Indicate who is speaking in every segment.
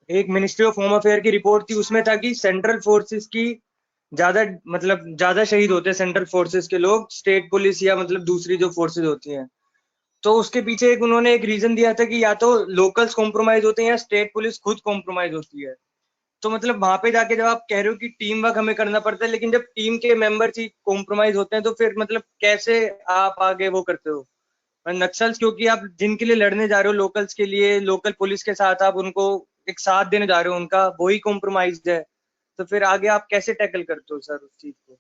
Speaker 1: एक ministry of home affair की report थी, उसमें था कि सेंट्रल फोर्सेस की ज्यादा मतलब ज्यादा शहीद होते हैं सेंट्रल फोर्सेस के लोग, स्टेट पुलिस या मतलब दूसरी जो फोर्सेस होती हैं। तो उसके पीछे एक उन्होंने एक रीजन दिया था कि या तो लोकल्स कॉम्प्रोमाइज होते हैं या स्टेट पुलिस खुद कॉम्प्रोमाइज होती है। तो मतलब वहां पे जाके जब आप कह रहे हो कि टीम वर्क हमें करना पड़ता है, लेकिन जब टीम के मेंबर्स ही कॉम्प्रोमाइज होते हैं तो फिर मतलब कैसे आप आगे वो करते हो? और नक्सल्स, क्योंकि आप जिनके लिए लड़ने जा रहे हो लोकल्स के लिए, लोकल पुलिस के साथ आप उनको एक साथ देने जा रहे हो, उनका वही कॉम्प्रोमाइज है, तो फिर आगे आप कैसे टैकल करते हो सर उस चीज को?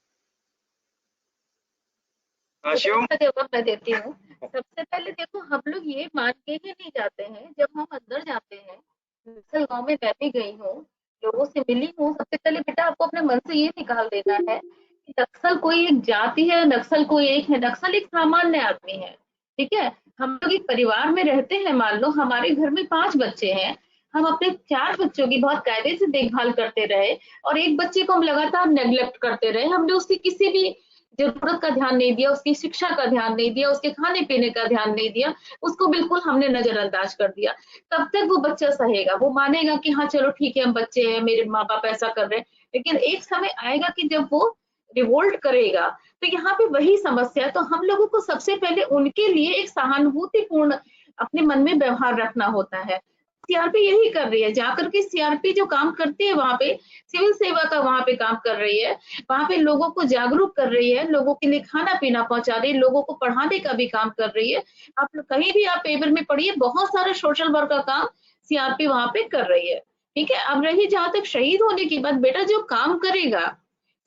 Speaker 2: शिवम, इसका जवाब मैं देती हूँ। सबसे पहले देखो, हम लोग ये मान के ही नहीं जाते हैं, जब हम अंदर जाते हैं, नक्सल गांव में मैं भी गई हूँ, लोगों से मिली हूँ। सबसे पहले बेटा आपको अपने मन से ये निकाल देना है कि नक्सल कोई एक जाति है, नक्सल कोई एक है। नक्सल एक सामान्य आदमी है, ठीक है। हम लोग एक परिवार में रहते हैं, मान लो हमारे घर में 5 बच्चे हैं, हम अपने 4 बच्चों की बहुत कायदे से देखभाल करते रहे और एक बच्चे को हम लगातार नेग्लेक्ट करते रहे। हमने उसकी किसी भी जरूरत का ध्यान नहीं दिया, उसकी शिक्षा का ध्यान नहीं दिया, उसके खाने पीने का ध्यान नहीं दिया, उसको बिल्कुल हमने नजरअंदाज कर दिया। तब तक वो बच्चा सहेगा, वो मानेगा कि हाँ चलो ठीक है, हम बच्चे हैं, मेरे माँ बाप ऐसा कर रहे हैं। लेकिन एक समय आएगा कि जब वो रिवोल्ट करेगा, तो यहाँ पे वही समस्या है। तो हम लोगों को सबसे पहले उनके लिए एक सहानुभूतिपूर्ण अपने मन में व्यवहार रखना होता है। सीआरपी यही कर रही है, जाकर के सीआरपी जो काम करती है वहां पे, सिविल सेवा का वहां पे काम कर रही है, वहां पे लोगों को जागरूक कर रही है, लोगों के लिए खाना पीना पहुंचा रही है, लोगों को पढ़ाने का भी काम कर रही है। आप कहीं भी आप पेपर में पढ़िए, बहुत सारे सोशल वर्क का काम सीआरपी वहां पे कर रही है, ठीक है। अब रही जहां तक शहीद होने की बात, बेटा जो काम करेगा,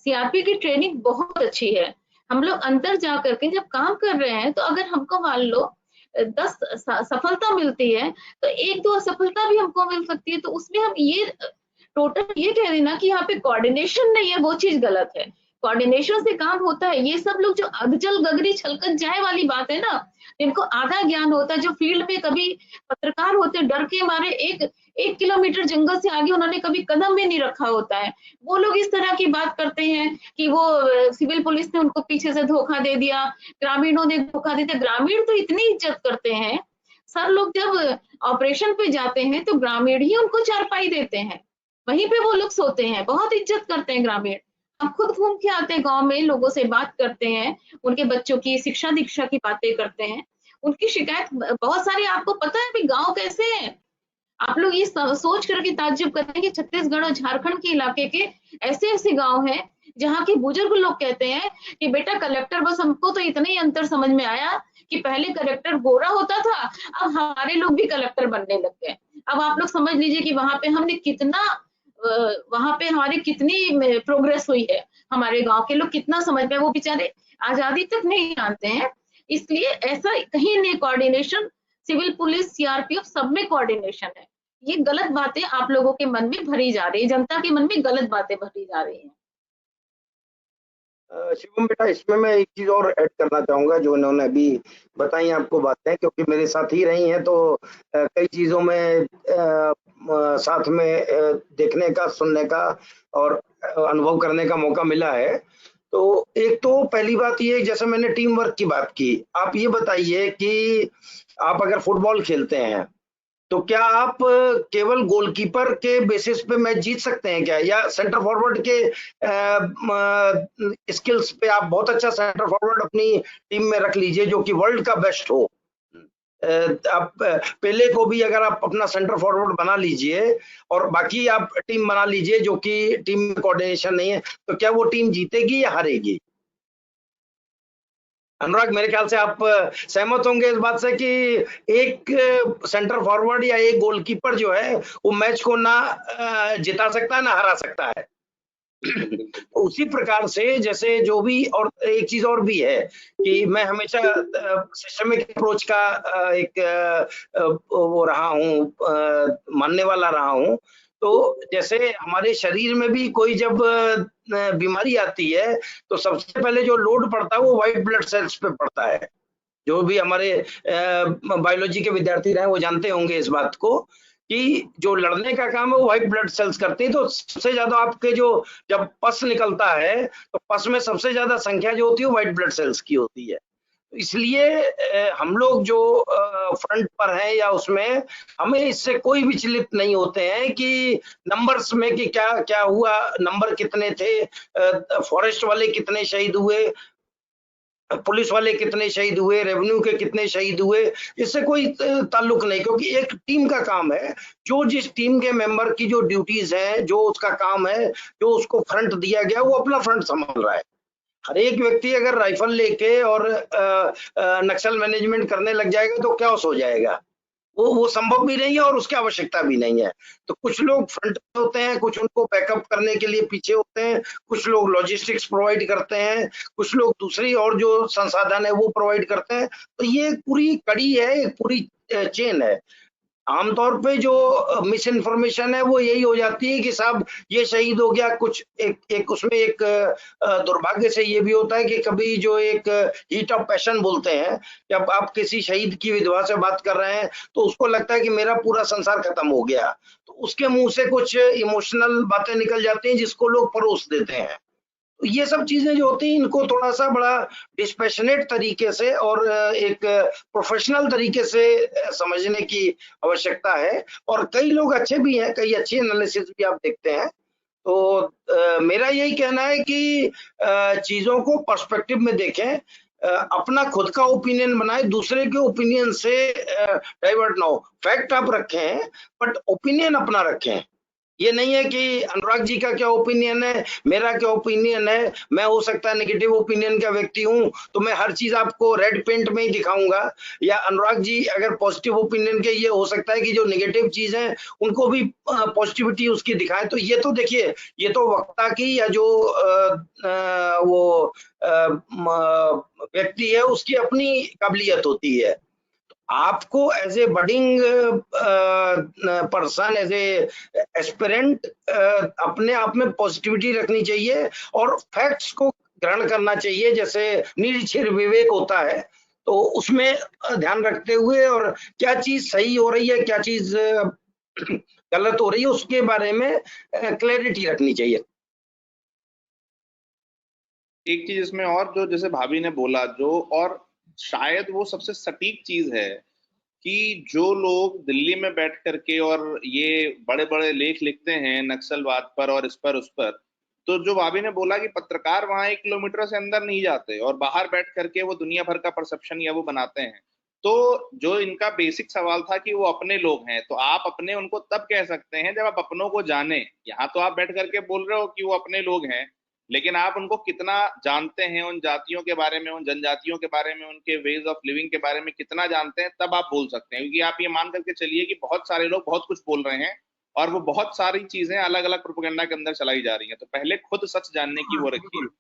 Speaker 2: सीआरपी की ट्रेनिंग बहुत अच्छी है। हम लोग अंदर जा करके जब काम कर रहे हैं, तो अगर हमको मान लो 10 सफलता मिलती है, तो 1-2 असफलता भी हमको मिल सकती है। तो उसमें हम ये टोटल ये कह देना कि यहाँ पे कोऑर्डिनेशन नहीं है, वो चीज गलत है। कोऑर्डिनेशन से काम होता है। ये सब लोग जो अधजल गगरी छलकत जाए वाली बात है ना, जिनको आधा ज्ञान होता है, जो फील्ड में कभी पत्रकार होते डर के मारे 1 किलोमीटर जंगल से आगे उन्होंने कभी कदम भी नहीं रखा होता है, वो लोग इस तरह की बात करते हैं कि वो सिविल पुलिस ने उनको पीछे से धोखा दे दिया, ग्रामीणों ने धोखा दे दिया। ग्रामीण तो इतनी इज्जत करते हैं सर, लोग जब ऑपरेशन पे जाते हैं तो ग्रामीण ही उनको चारपाई देते हैं, वहीं पे वो लोग सोते हैं, बहुत इज्जत करते हैं ग्रामीण। हम खुद घूम के आते हैं गांव में, लोगों से बात करते हैं, उनके बच्चों की शिक्षा दीक्षा की बातें करते हैं, उनकी शिकायत बहुत सारी। आपको पता है भी गांव कैसे है? आप लोग ये सोच करके ताज्जुब करते हैं कि छत्तीसगढ़ और झारखंड के इलाके के ऐसे ऐसे गांव हैं जहाँ के बुजुर्ग लोग कहते हैं कि बेटा कलेक्टर, बस हमको तो इतना ही अंतर समझ में आया कि पहले कलेक्टर गोरा होता था, अब हमारे लोग भी कलेक्टर बनने लग गए। अब आप लोग समझ लीजिए कि वहां पे हमने कितना वहां पे हमारी कितनी प्रोग्रेस हुई है। हमारे गांव के लोग कितना समझ में, वो बेचारे आजादी तक नहीं जानते हैं। इसलिए ऐसा कहीं नहीं, कोऑर्डिनेशन सिविल पुलिस सीआरपीएफ सब में कोऑर्डिनेशन है। ये गलत बातें आप लोगों के मन में भरी जा रही है, जनता के मन में गलत बातें भरी जा रही हैं।
Speaker 3: शिवम बेटा, इसमें मैं एक चीज और ऐड करना चाहूंगा जो इन्होंने अभी बताई आपको बातें, क्योंकि मेरे साथ ही रही हैं, तो कई चीजों में साथ में देखने का, सुनने का और अनुभव करने का मौका मिला है। तो एक तो पहली बात ये, जैसे मैंने टीम वर्क की बात की, आप ये बताइए कि आप अगर फुटबॉल खेलते हैं तो क्या आप केवल गोलकीपर के बेसिस पे मैच जीत सकते हैं क्या, या सेंटर फॉरवर्ड के स्किल्स पे आप बहुत अच्छा सेंटर फॉरवर्ड अपनी टीम में रख लीजिए जो कि वर्ल्ड का बेस्ट हो, आप पेले को भी अगर आप अपना सेंटर फॉरवर्ड बना लीजिए और बाकी आप टीम बना लीजिए जो कि टीम में कोऑर्डिनेशन नहीं है, तो क्या वो टीम जीतेगी या हारेगी? अनुराग, मेरे ख्याल से आप सहमत होंगे इस बात से कि एक सेंटर फॉरवर्ड या एक गोलकीपर जो है वो मैच को ना जिता सकता है ना हरा सकता है। उसी प्रकार से जैसे जो भी, और एक चीज और भी है कि मैं हमेशा सिस्टमिक अप्रोच का एक वो रहा हूँ, मानने वाला रहा हूँ। तो जैसे हमारे शरीर में भी कोई जब बीमारी आती है तो सबसे पहले जो लोड पड़ता है वो व्हाइट ब्लड सेल्स पे पड़ता है। जो भी हमारे बायोलॉजी के विद्यार्थी रहे वो जानते होंगे इस बात को कि जो लड़ने का काम है वो व्हाइट ब्लड सेल्स करते हैं। तो सबसे ज्यादा आपके जो जब पस निकलता है तो पस में सबसे ज्यादा संख्या जो होती है वो व्हाइट ब्लड सेल्स की होती है। इसलिए हम लोग जो फ्रंट पर हैं या उसमें, हमें इससे कोई विचलित नहीं होते हैं कि नंबर्स में कि क्या क्या हुआ, नंबर कितने थे, फॉरेस्ट वाले कितने शहीद हुए, पुलिस वाले कितने शहीद हुए, रेवेन्यू के कितने शहीद हुए, इससे कोई ताल्लुक नहीं, क्योंकि एक टीम का काम है। जो जिस टीम के मेंबर की जो ड्यूटीज है, जो उसका काम है, जो उसको फ्रंट दिया गया, वो अपना फ्रंट संभाल रहा है। हर एक व्यक्ति अगर राइफल लेके और नक्सल मैनेजमेंट करने लग जाएगा तो क्या हो जाएगा, वो संभव भी नहीं है और उसकी आवश्यकता भी नहीं है। तो कुछ लोग फ्रंट पे होते हैं, कुछ उनको बैकअप करने के लिए पीछे होते हैं, कुछ लोग लॉजिस्टिक्स प्रोवाइड करते हैं, कुछ लोग दूसरी और जो संसाधन है वो प्रोवाइड करते हैं। तो ये पूरी कड़ी है, एक पूरी चेन है। आमतौर पे जो मिस इन्फॉर्मेशन है वो यही हो जाती है कि साहब ये शहीद हो गया, कुछ एक उसमें एक दुर्भाग्य से ये भी होता है कि कभी जो एक हीट ऑफ पैशन बोलते हैं, जब आप किसी शहीद की विधवा से बात कर रहे हैं तो उसको लगता है कि मेरा पूरा संसार खत्म हो गया, तो उसके मुंह से कुछ इमोशनल बातें निकल जाती हैं जिसको लोग परोस देते हैं। तो ये सब चीजें जो होती हैं, इनको थोड़ा सा बड़ा डिस्पैशनेट तरीके से और एक प्रोफेशनल तरीके से समझने की आवश्यकता है। और कई लोग अच्छे भी हैं, कई अच्छे एनालिसिस भी आप देखते हैं। तो मेरा यही कहना है कि चीजों को पर्सपेक्टिव में देखें, अपना खुद का ओपिनियन बनाए, दूसरे के ओपिनियन से डाइवर्ट ना हो। फैक्ट आप रखें बट ओपिनियन अपना रखें। ये नहीं है कि अनुराग जी का क्या ओपिनियन है, मेरा क्या ओपिनियन है, मैं हो सकता है नेगेटिव ओपिनियन का व्यक्ति हूं तो मैं हर चीज आपको रेड पेंट में ही दिखाऊंगा, या अनुराग जी अगर पॉजिटिव ओपिनियन के, ये हो सकता है कि जो नेगेटिव चीज है उनको भी पॉजिटिविटी उसकी दिखाएं। तो ये तो देखिए, ये तो वक्ता की या जो वो व्यक्ति है उसकी अपनी काबिलियत होती है। आपको as a budding person, as a aspirant, अपने आप में पॉजिटिविटी रखनी चाहिए और फैक्ट्स को ग्रहण करना चाहिए, जैसे निरीक्षर विवेक होता है, तो उसमें ध्यान रखते हुए और क्या चीज सही हो रही है, क्या चीज गलत हो रही है, उसके बारे में क्लैरिटी रखनी चाहिए।
Speaker 4: एक चीज इसमें और जो जैसे भाभी ने बोला, जो और शायद वो सबसे सटीक चीज है कि जो लोग दिल्ली में बैठ करके और ये बड़े बड़े लेख लिखते हैं नक्सलवाद पर और इस पर उस पर, तो जो भाभी ने बोला कि पत्रकार वहां 1 किलोमीटर से अंदर नहीं जाते और बाहर बैठ करके वो दुनिया भर का परसेप्शन या वो बनाते हैं, तो जो इनका बेसिक सवाल था कि वो अपने लोग हैं, तो आप अपने उनको तब कह सकते हैं जब आप अपनों को जाने। यहाँ तो आप बैठ करके बोल रहे हो कि वो अपने लोग हैं, लेकिन आप उनको कितना जानते हैं, उन जातियों के बारे में, उन जनजातियों के बारे में, उनके वेज ऑफ लिविंग के बारे में कितना जानते हैं, तब आप बोल सकते हैं। क्योंकि आप ये मान करके चलिए कि बहुत सारे लोग बहुत कुछ बोल रहे हैं और वो बहुत सारी चीजें अलग अलग प्रोपेगेंडा के अंदर चलाई जा रही हैं, तो पहले खुद सच जानने की वो रखिए।